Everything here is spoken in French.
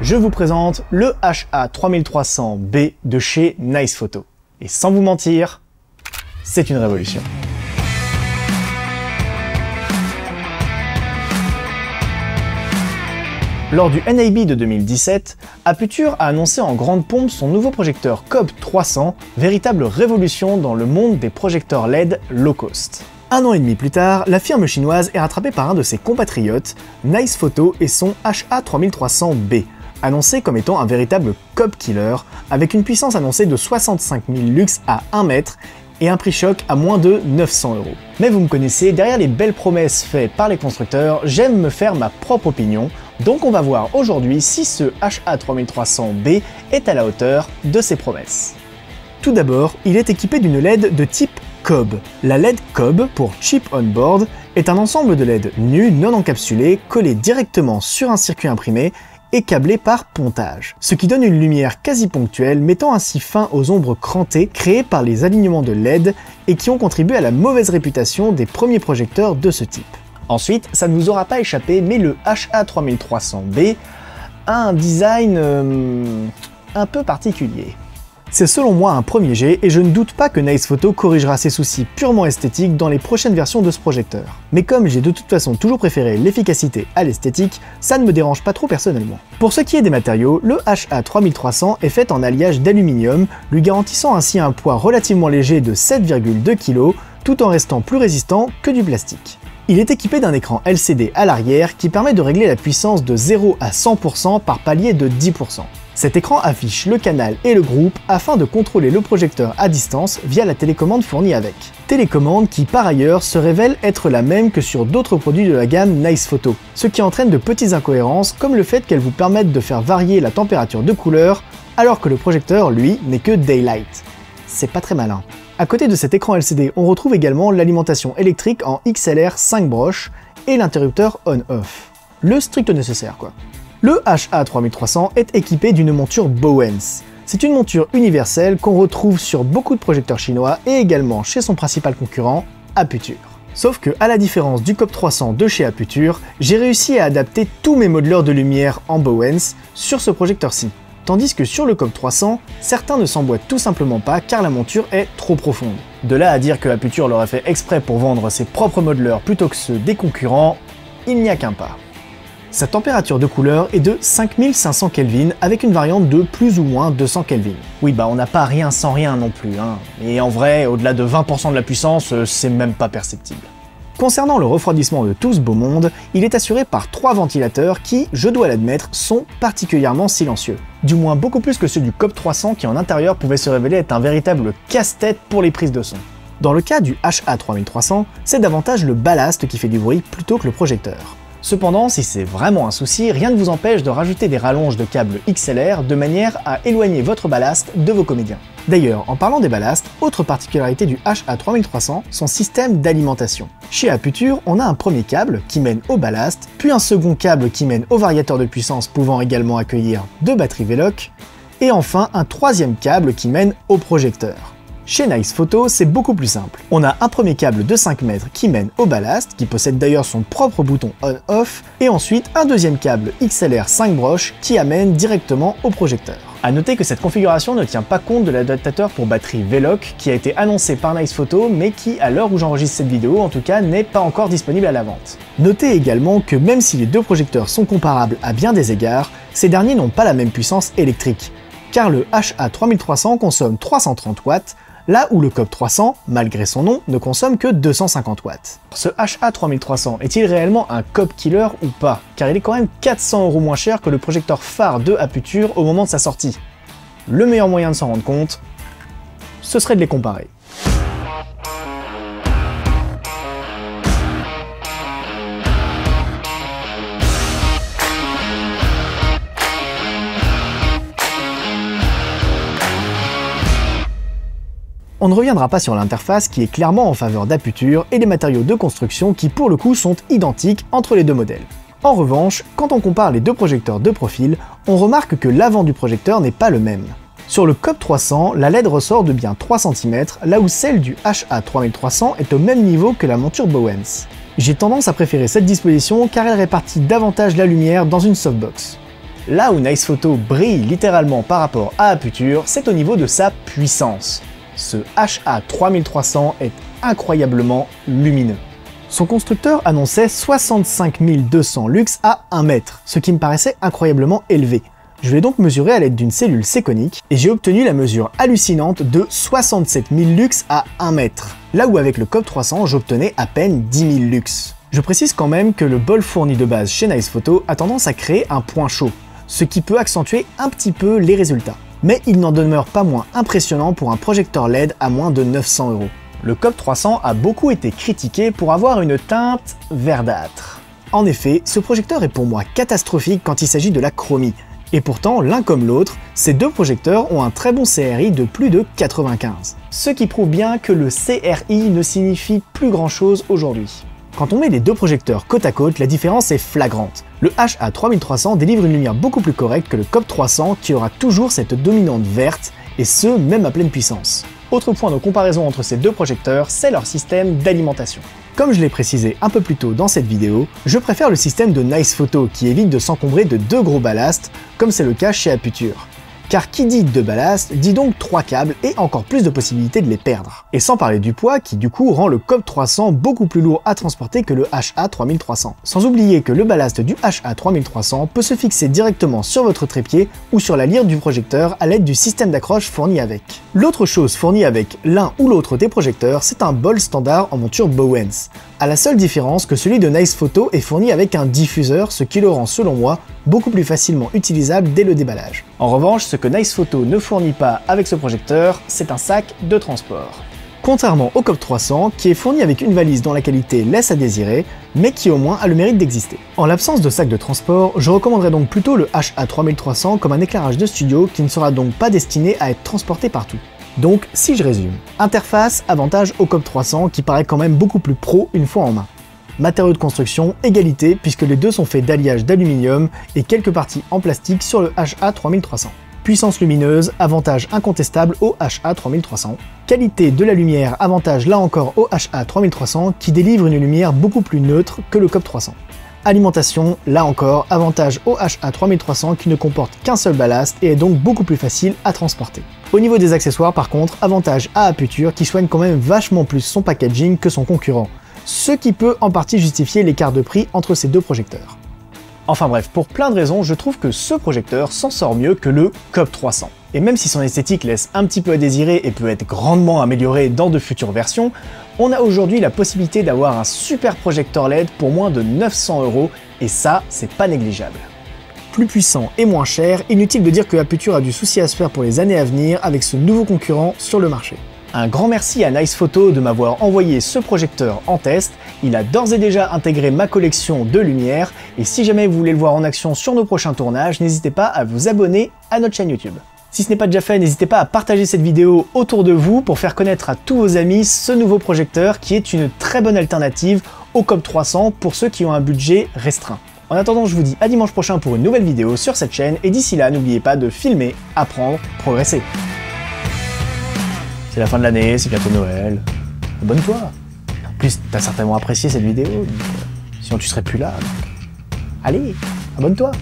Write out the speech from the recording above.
Je vous présente le HA3300B de chez Nice Photo. Et sans vous mentir, c'est une révolution. Lors du NAB de 2017, Aputure a annoncé en grande pompe son nouveau projecteur COB 300, véritable révolution dans le monde des projecteurs LED low cost. Un an et demi plus tard, la firme chinoise est rattrapée par un de ses compatriotes, Nice Photo et son HA3300B, annoncé comme étant un véritable COB killer, avec une puissance annoncée de 65 000 lux à 1 mètre et un prix choc à moins de 900 €. Mais vous me connaissez, derrière les belles promesses faites par les constructeurs, j'aime me faire ma propre opinion, donc on va voir aujourd'hui si ce HA3300B est à la hauteur de ses promesses. Tout d'abord, il est équipé d'une LED de type COB. La LED COB, pour Chip on Board, est un ensemble de LED nus non encapsulés collés directement sur un circuit imprimé et câblé par pontage, ce qui donne une lumière quasi ponctuelle, mettant ainsi fin aux ombres crantées créées par les alignements de LED et qui ont contribué à la mauvaise réputation des premiers projecteurs de ce type. Ensuite, ça ne vous aura pas échappé, mais le HA3300B a un design un peu particulier. C'est selon moi un premier jet et je ne doute pas que Nice Photo corrigera ses soucis purement esthétiques dans les prochaines versions de ce projecteur. Mais comme j'ai de toute façon toujours préféré l'efficacité à l'esthétique, ça ne me dérange pas trop personnellement. Pour ce qui est des matériaux, le HA3300 est fait en alliage d'aluminium, lui garantissant ainsi un poids relativement léger de 7,2 kg, tout en restant plus résistant que du plastique. Il est équipé d'un écran LCD à l'arrière qui permet de régler la puissance de 0 à 100% par palier de 10%. Cet écran affiche le canal et le groupe afin de contrôler le projecteur à distance via la télécommande fournie avec. Télécommande qui par ailleurs se révèle être la même que sur d'autres produits de la gamme Nice Photo, ce qui entraîne de petites incohérences comme le fait qu'elle vous permette de faire varier la température de couleur alors que le projecteur, lui, n'est que daylight. C'est pas très malin. À côté de cet écran LCD, on retrouve également l'alimentation électrique en XLR 5 broches et l'interrupteur on-off. Le strict nécessaire quoi. Le HA3300 est équipé d'une monture Bowens. C'est une monture universelle qu'on retrouve sur beaucoup de projecteurs chinois et également chez son principal concurrent, Aputure. Sauf que, à la différence du COB 300 de chez Aputure, j'ai réussi à adapter tous mes modeleurs de lumière en Bowens sur ce projecteur-ci. Tandis que sur le COB 300, certains ne s'emboîtent tout simplement pas car la monture est trop profonde. De là à dire que Aputure l'aurait fait exprès pour vendre ses propres modeleurs plutôt que ceux des concurrents, il n'y a qu'un pas. Sa température de couleur est de 5500 Kelvin avec une variante de plus ou moins 200 Kelvin. Oui bah on n'a pas rien sans rien non plus, hein. Et en vrai, au-delà de 20% de la puissance, c'est même pas perceptible. Concernant le refroidissement de tout ce beau monde, il est assuré par 3 ventilateurs qui, je dois l'admettre, sont particulièrement silencieux. Du moins beaucoup plus que ceux du COB 300 qui en intérieur pouvaient se révéler être un véritable casse-tête pour les prises de son. Dans le cas du HA3300, c'est davantage le ballast qui fait du bruit plutôt que le projecteur. Cependant, si c'est vraiment un souci, rien ne vous empêche de rajouter des rallonges de câbles XLR de manière à éloigner votre ballast de vos comédiens. D'ailleurs, en parlant des ballasts, autre particularité du HA3300, son système d'alimentation. Chez Aputure, on a un premier câble qui mène au ballast, puis un second câble qui mène au variateur de puissance pouvant également accueillir 2 batteries Veloc, et enfin un troisième câble qui mène au projecteur. Chez Nice Photo, c'est beaucoup plus simple. On a un premier câble de 5 mètres qui mène au ballast, qui possède d'ailleurs son propre bouton on-off, et ensuite un deuxième câble XLR 5 broches qui amène directement au projecteur. A noter que cette configuration ne tient pas compte de l'adaptateur pour batterie Veloc qui a été annoncé par Nice Photo, mais qui, à l'heure où j'enregistre cette vidéo, en tout cas, n'est pas encore disponible à la vente. Notez également que même si les deux projecteurs sont comparables à bien des égards, ces derniers n'ont pas la même puissance électrique, car le HA3300 consomme 330 watts, là où le COB 300, malgré son nom, ne consomme que 250 watts. Ce HA3300 est-il réellement un COB killer ou pas? Car il est quand même 400 € moins cher que le projecteur phare de Aputure au moment de sa sortie. Le meilleur moyen de s'en rendre compte, ce serait de les comparer. On ne reviendra pas sur l'interface qui est clairement en faveur d'Aputure et les matériaux de construction qui pour le coup sont identiques entre les deux modèles. En revanche, quand on compare les deux projecteurs de profil, on remarque que l'avant du projecteur n'est pas le même. Sur le COP 300, la LED ressort de bien 3 cm, là où celle du HA3300 est au même niveau que la monture Bowens. J'ai tendance à préférer cette disposition car elle répartit davantage la lumière dans une softbox. Là où Nice Photo brille littéralement par rapport à Aputure, c'est au niveau de sa puissance. Ce HA3300 est incroyablement lumineux. Son constructeur annonçait 65 200 lux à 1 mètre, ce qui me paraissait incroyablement élevé. Je l'ai donc mesuré à l'aide d'une cellule séconique et j'ai obtenu la mesure hallucinante de 67 000 lux à 1 mètre, là où avec le COP 300 j'obtenais à peine 10 000 lux. Je précise quand même que le bol fourni de base chez Nice Photo a tendance à créer un point chaud, ce qui peut accentuer un petit peu les résultats. Mais il n'en demeure pas moins impressionnant pour un projecteur LED à moins de 900 €. Le COP 300 a beaucoup été critiqué pour avoir une teinte verdâtre. En effet, ce projecteur est pour moi catastrophique quand il s'agit de la chromie. Et pourtant, l'un comme l'autre, ces deux projecteurs ont un très bon CRI de plus de 95. Ce qui prouve bien que le CRI ne signifie plus grand chose aujourd'hui. Quand on met les deux projecteurs côte à côte, la différence est flagrante. Le HA3300 délivre une lumière beaucoup plus correcte que le COP 300 qui aura toujours cette dominante verte, et ce, même à pleine puissance. Autre point de comparaison entre ces deux projecteurs, c'est leur système d'alimentation. Comme je l'ai précisé un peu plus tôt dans cette vidéo, je préfère le système de Nice Photo qui évite de s'encombrer de deux gros ballasts, comme c'est le cas chez Aputure. Car qui dit deux ballasts, dit donc 3 câbles et encore plus de possibilités de les perdre. Et sans parler du poids qui du coup rend le COP 300 beaucoup plus lourd à transporter que le HA3300. Sans oublier que le ballast du HA3300 peut se fixer directement sur votre trépied ou sur la lyre du projecteur à l'aide du système d'accroche fourni avec. L'autre chose fournie avec l'un ou l'autre des projecteurs, c'est un bol standard en monture Bowens, à la seule différence que celui de Nice Photo est fourni avec un diffuseur, ce qui le rend selon moi beaucoup plus facilement utilisable dès le déballage. En revanche, ce que Nice Photo ne fournit pas avec ce projecteur, c'est un sac de transport. Contrairement au COP 300, qui est fourni avec une valise dont la qualité laisse à désirer, mais qui au moins a le mérite d'exister. En l'absence de sac de transport, je recommanderais donc plutôt le HA3300 comme un éclairage de studio qui ne sera donc pas destiné à être transporté partout. Donc, si je résume, interface, avantage au COP 300 qui paraît quand même beaucoup plus pro une fois en main. Matériaux de construction, égalité, puisque les deux sont faits d'alliage d'aluminium et quelques parties en plastique sur le HA3300. Puissance lumineuse, avantage incontestable au HA3300. Qualité de la lumière, avantage là encore au HA3300 qui délivre une lumière beaucoup plus neutre que le COP 300. Alimentation, là encore, avantage au HA3300 qui ne comporte qu'un seul ballast et est donc beaucoup plus facile à transporter. Au niveau des accessoires par contre, avantage à Aputure qui soigne quand même vachement plus son packaging que son concurrent, ce qui peut en partie justifier l'écart de prix entre ces deux projecteurs. Enfin bref, pour plein de raisons, je trouve que ce projecteur s'en sort mieux que le COP 300. Et même si son esthétique laisse un petit peu à désirer et peut être grandement améliorée dans de futures versions, on a aujourd'hui la possibilité d'avoir un super projecteur LED pour moins de 900 €, et ça, c'est pas négligeable. Plus puissant et moins cher, inutile de dire que Aputure a du souci à se faire pour les années à venir avec ce nouveau concurrent sur le marché. Un grand merci à Nice Photo de m'avoir envoyé ce projecteur en test, il a d'ores et déjà intégré ma collection de lumière, et si jamais vous voulez le voir en action sur nos prochains tournages, n'hésitez pas à vous abonner à notre chaîne YouTube. Si ce n'est pas déjà fait, n'hésitez pas à partager cette vidéo autour de vous pour faire connaître à tous vos amis ce nouveau projecteur qui est une très bonne alternative au COP 300 pour ceux qui ont un budget restreint. En attendant, je vous dis à dimanche prochain pour une nouvelle vidéo sur cette chaîne, et d'ici là, n'oubliez pas de filmer, apprendre, progresser. C'est la fin de l'année, c'est bientôt Noël. Abonne-toi. En plus, t'as certainement apprécié cette vidéo, donc, sinon tu serais plus là. Donc. Allez, abonne-toi.